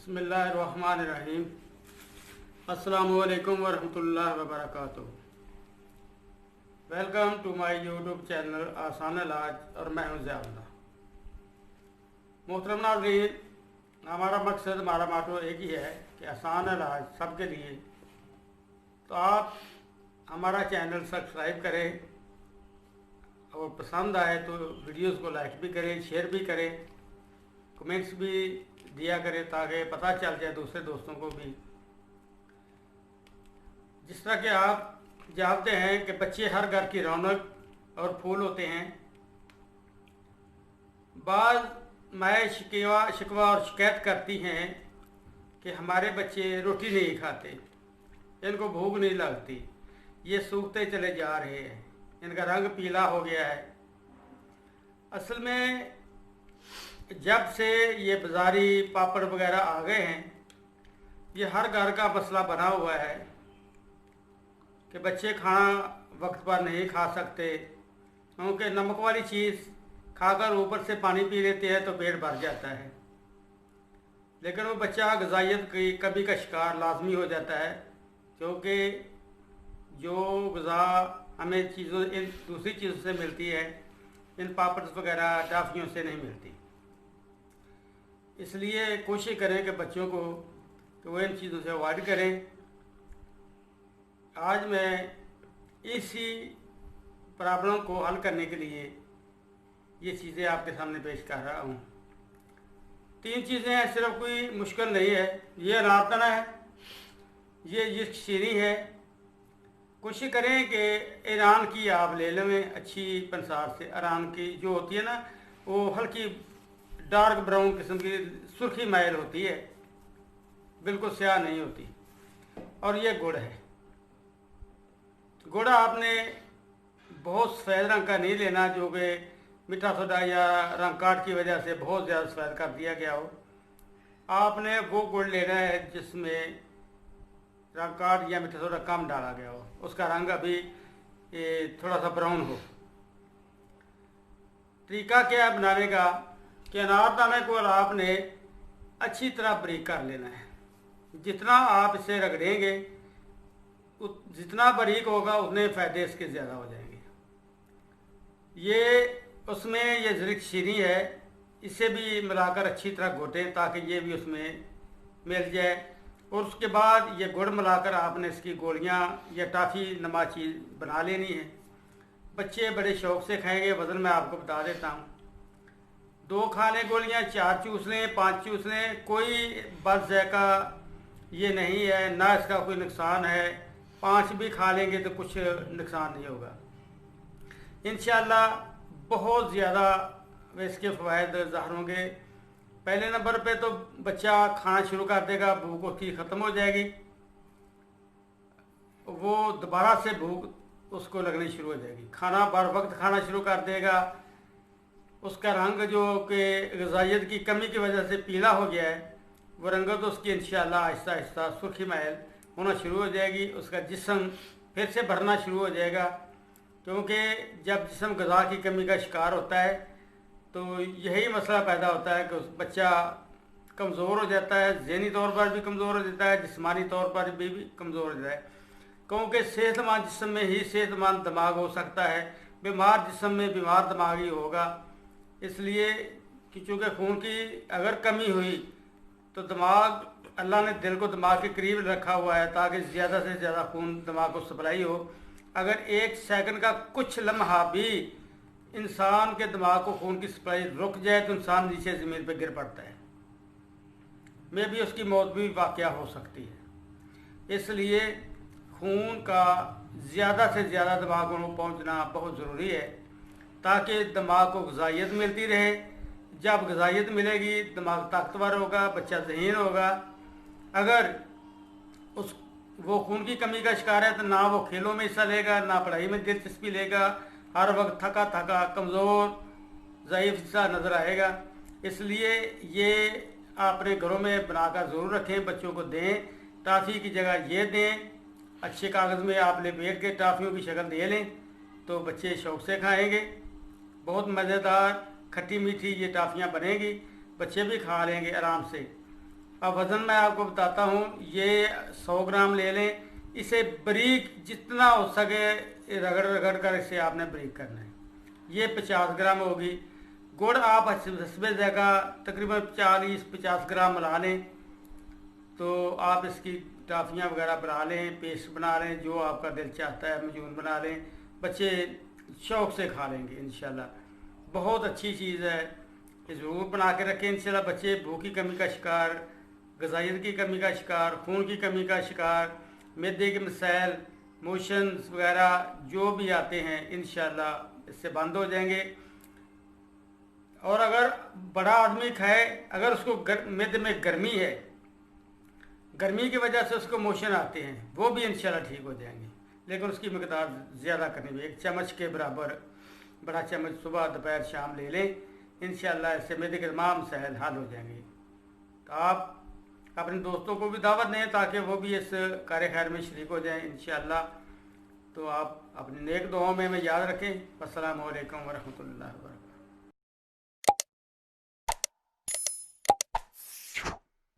बिस्मिल्लाहिर्रहमानिर्रहीम। अस्सलामुअलैकुम वरहमतुल्लाहि वबरकातुहू। Welcome to my YouTube channel आसान इलाज और मैं हूं ज़ियाउल्लाह। मोहतरम नाज़रीन, हमारा मकसद, हमारा माटो एक ही है कि आसान इलाज सबके लिए। तो आप हमारा चैनल सब्सक्राइब करें और पसंद आए तो वीडियोस को लाइक भी करें, शेयर भी करें, कमेंट्स भी दिया करें ताकि पता चल जाए दूसरे दोस्तों को भी। जिस तरह के आप जानते हैं कि बच्चे हर घर की रौनक और फूल होते हैं। बाद माएँ शिकवा और शिकायत करती हैं कि हमारे बच्चे रोटी नहीं खाते, इनको भूख नहीं लगती, ये सूखते चले जा रहे हैं, इनका रंग पीला हो गया है। असल में जब से ये बाज़ारी पापड़ वगैरह आ गए हैं, ये हर घर का मसला बना हुआ है कि बच्चे खाना वक्त पर नहीं खा सकते, क्योंकि नमक वाली चीज़ खाकर ऊपर से पानी पी लेते हैं तो पेट भर जाता है। लेकिन वो बच्चा ग़िज़ाइयत की कमी का शिकार लाजमी हो जाता है, क्योंकि जो ग़िज़ा हमें इन दूसरी चीज़ों से मिलती है, इन पापड़ वगैरह टॉफ़ियों से नहीं मिलती। इसलिए कोशिश करें कि बच्चों को कि वो इन चीज़ों से अवॉइड करें। आज मैं इसी प्रॉब्लम को हल करने के लिए ये चीज़ें आपके सामने पेश कर रहा हूँ। 3 चीज़ें हैं, सिर्फ कोई मुश्किल नहीं है। ये अनारदाना है, ये यिस्ट शीरी है। कोशिश करें कि ईरान की आप ले लें, अच्छी पंसार से। ईरान की जो होती है ना, वो हल्की डार्क ब्राउन किस्म की सुर्खी मैल होती है, बिल्कुल स्याह नहीं होती। और ये गुड़ है। गुड़ आपने बहुत सफ़ेद रंग का नहीं लेना, जो कि मीठा सोडा या रंग काट की वजह से बहुत ज़्यादा सफ़ेद कर दिया गया हो। आपने वो गुड़ लेना है जिसमें रंग काट या मीठा सोडा कम डाला गया हो, उसका रंग अभी थोड़ा सा ब्राउन हो। तरीका क्या है बनाने का कि अनारदाने को आपने अच्छी तरह बारीक कर लेना है। जितना आप इसे रगड़ेंगे, जितना बारीक होगा उतने फ़ायदे इसके ज़्यादा हो जाएंगे। ये उसमें ये ज़रिक शीरी है, इसे भी मिलाकर अच्छी तरह घोटें ताकि ये भी उसमें मिल जाए। और उसके बाद ये गुड़ मिलाकर आपने इसकी गोलियां या टॉफ़ी नमा चीज़ बना लेनी है। बच्चे बड़े शौक़ से खाएंगे। वज़न मैं आपको बता देता हूँ, 2 खा लें गोलियाँ, 4 चूस लें, 5 चूस लें, कोई बदज़ायका ये नहीं है, ना इसका कोई नुकसान है। 5 भी खा लेंगे तो कुछ नुकसान नहीं होगा इंशाअल्लाह। बहुत ज़्यादा इसके फ़वाइद ज़ाहिर होंगे। पहले नंबर पे तो बच्चा खाना शुरू कर देगा, भूख उसकी ख़त्म हो जाएगी, वो दोबारा से भूख उसको लगनी शुरू हो जाएगी, खाना बर वक्त खाना शुरू कर देगा। उसका रंग जो कि ग़िज़ाइयत की कमी की वजह से पीला हो गया है, वो रंगत उसकी इंशाअल्लाह आहिस्ता आहिस्ता सुर्खी मैल होना शुरू हो जाएगी। उसका जिस्म फिर से भरना शुरू हो जाएगा, क्योंकि जब जिस्म ग़िज़ा की कमी का शिकार होता है तो यही मसला पैदा होता है कि उस बच्चा कमज़ोर हो जाता है, ज़हनी तौर पर भी कमज़ोर हो जाता है, जिस्मानी तौर पर भी कमज़ोर हो जाता है। क्योंकि सेहतमंद जिस्म में ही सेहतमंद दिमाग हो सकता है, बीमार जिस्म में बीमार दिमाग ही होगा। इसलिए कि चूँकि खून की अगर कमी हुई तो दिमाग, अल्लाह ने दिल को दिमाग के करीब रखा हुआ है ताकि ज़्यादा से ज़्यादा खून दिमाग को सप्लाई हो। अगर 1 सेकंड का कुछ लम्हा भी इंसान के दिमाग को खून की सप्लाई रुक जाए तो इंसान नीचे ज़मीन पर गिर पड़ता है, में भी उसकी मौत भी वाक़या हो सकती है। इसलिए खून का ज़्यादा से ज़्यादा दिमाग को पहुँचना बहुत ज़रूरी है ताकि दिमाग को ग़िज़ाइयत मिलती रहे। जब ग़िज़ाइयत मिलेगी, दिमाग ताकतवर होगा, बच्चा ज़हीन होगा। अगर वो खून की कमी का शिकार है तो ना वो खेलों में हिस्सा लेगा, ना पढ़ाई में दिलचस्पी लेगा, हर वक्त थका थका, कमज़ोर, ज़ईफ़ सा नज़र आएगा। इसलिए ये अपने घरों में बनाकर ज़रूर रखें, बच्चों को दें। टॉफ़ी की जगह ये दें, अच्छे कागज़ में आप लपेट के टॉफ़ियों की शक्ल दे लें तो बच्चे शौक़ से खाएंगे। बहुत मज़ेदार खट्टी मीठी ये टॉफ़ियाँ बनेंगी, बच्चे भी खा लेंगे आराम से। अब वज़न मैं आपको बताता हूँ। ये 100 ग्राम ले लें, इसे बारीक जितना हो सके रगड़ रगड़ कर इसे आपने बारीक करना है। ये 50 ग्राम होगी। गुड़ आप हसबे जगह तकरीबन 40-50 ग्राम मिला लें, तो आप इसकी टाफियाँ वगैरह बना लें, पेस्ट बना लें, जो आपका दिल चाहता है मजून बना लें। बच्चे शौक़ से खा लेंगे इंशाल्लाह। बहुत अच्छी चीज़ है, ये ज़रूर बना के रखें इंशाल्लाह। बच्चे भूख की कमी का शिकार, ग़िज़ाइयत की कमी का शिकार, खून की कमी का शिकार, मैदे के मसाइल, मोशंस वगैरह जो भी आते हैं इंशाल्लाह इससे बंद हो जाएंगे। और अगर बड़ा आदमी खाए, अगर उसको मैदे में गर्मी है, गर्मी की वजह से उसको मोशन आते हैं, वो भी इंशाल्लाह ठीक हो जाएंगे। लेकिन उसकी मकदार ज़्यादा करनी चाहिए, 1 चम्मच के बराबर बड़ा चम्मच सुबह दोपहर शाम ले लें। इंशाल्लाह इससे मैदे के तमाम मसाइल हल हो जाएंगे। तो आप अपने दोस्तों को भी दावत दें ताकि वो भी इस कार्य खैर में शरीक हो जाएं इंशाल्लाह। तो आप अपनी नेक दुआओं में हमें याद रखें। अस्सलामु अलैकुम वरहमतुल्लाहि वबरकातुहू।